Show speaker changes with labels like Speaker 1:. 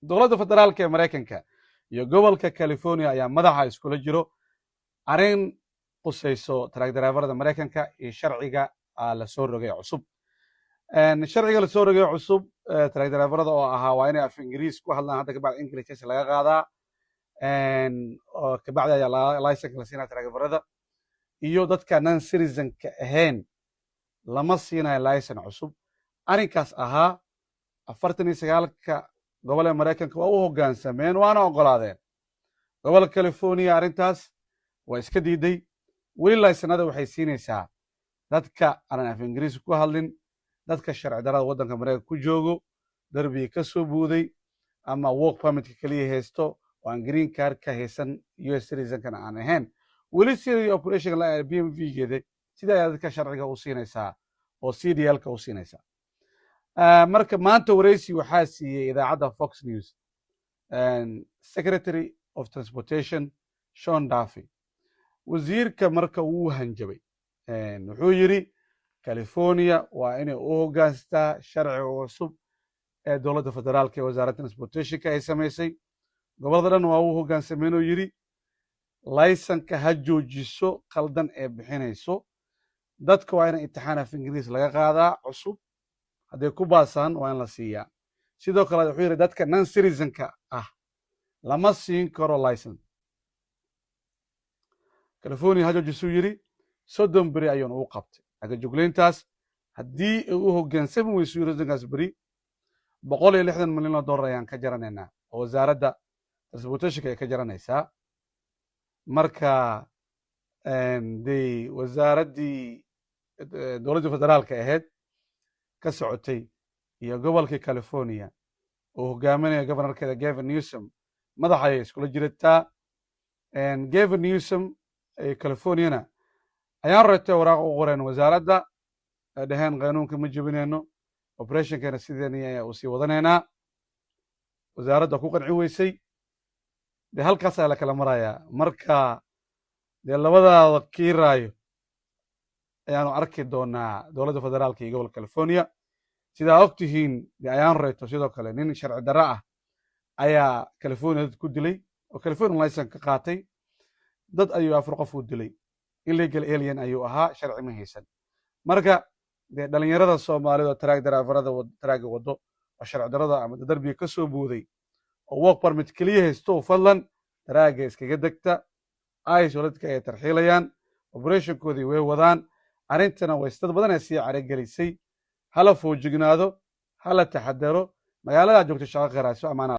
Speaker 1: dowladda federaalka ee maraykanka iyo gobolka california ayaa madaxa iskula jiro arrin qusayso taraag dareefarada maraykanka iyo sharciga la soo rogay cusub. sharciga la soo rogay cusub taraag dareefarada oo ahaa waa inay af ingiriis ku hadlaan, hadda kabacdi english laga qaadaa, oo kabacdi ayaa license la siinaya taraag dareefarada, iyo dadka non citizenka ahayn lama siinayo license cusub. arrinkaas ahaa 49ka gobol ee maraykanka waa u hoggaansameen waana oggolaadeen. gobolka california arrintaas waa iska diiday. weli laysanada waxay siinaysaa dadka aanan af ingiriisi ku hadlin, dadka sharci darada waddanka maraykanka ku joogo, darbigii ka soo buuday, ama work permitka keliya haysto oo aan green card ka haysan US citizenkana aan ahayn. weli sidii operation BMV-geeda sida ayaa dadka sharciga u siinaysaa oo CDL-ka u siinaysaa. marka maanta wareysi waxaa siiyey idaacadda Fox News Secretary of Transportation Sean Duffy. wasiirka marka wuu hanjabay, wuxuu yidhi California waa inay u hoggaansataa sharciga cusub ee dowladda federaalka ee wasaaradda transportationka ay samaysay. gobolada dhan waa u hoggaansameen oo yidhi laysanka ha joojiso qaldan ee bixinayso. dadka waa in imtixaan af ingiriis laga qaadaa cusub, hadday ku baasaan waa in la siiyaa. sidoo kale wuxuu yidhi dadka non citizenka ah lama siin karo license. california ha joojisuu yidhi 30 beri ayuuna u qabtay agajuglayntaas. haddii ay u hoggaansami weyso waddankaas beri $160 milyan ayaan ka jaranaynaa oo wasaaradda transportationka ay ka jaranaysaa. marka dee wasaaraddii dowladda federaalka ahayd ka socotay iyo gobolkii california oo hogaaminaya governorkeeda Gavin Newsom madaxa ayay iskula jirataa. Gavin Newsom californiana ayaan reetay waraaq u qoreen wasaaradda, dhaheen qanuunka ma jebinayno, operationkeena sideeni ayaa u sii wadanaynaa. wasaaradda ku qanci weysay, dee halkaas ayaa la kala marayaa. marka dee labadaada kiiraayo ayaanu arki doonaa dowladda federaalka iyo gobolka california. sidaa og tihiin dee ayaan reeto sidoo kale nin sharci darro ah ayaa california dad ku dilay oo california license ka qaatay. dad ayuu 4 qof u dilay, illegal alien ayuu ahaa, sharci ma haysan. marka dee dhalinyarada soomaalida oo taraag daraafarada taraaga wado oo sharci darrada ama darbiga ka soo buuday oo work permit keliya haysto, fadlan taraaga iskaga degta. dadka ay tarxiilayaan, operationkoodii way wadaan. arrintana way dad badan ee sii caragelisay. hala foojignaado, hala taxadaro. magaalada joogto shaqo qaraaso amaana.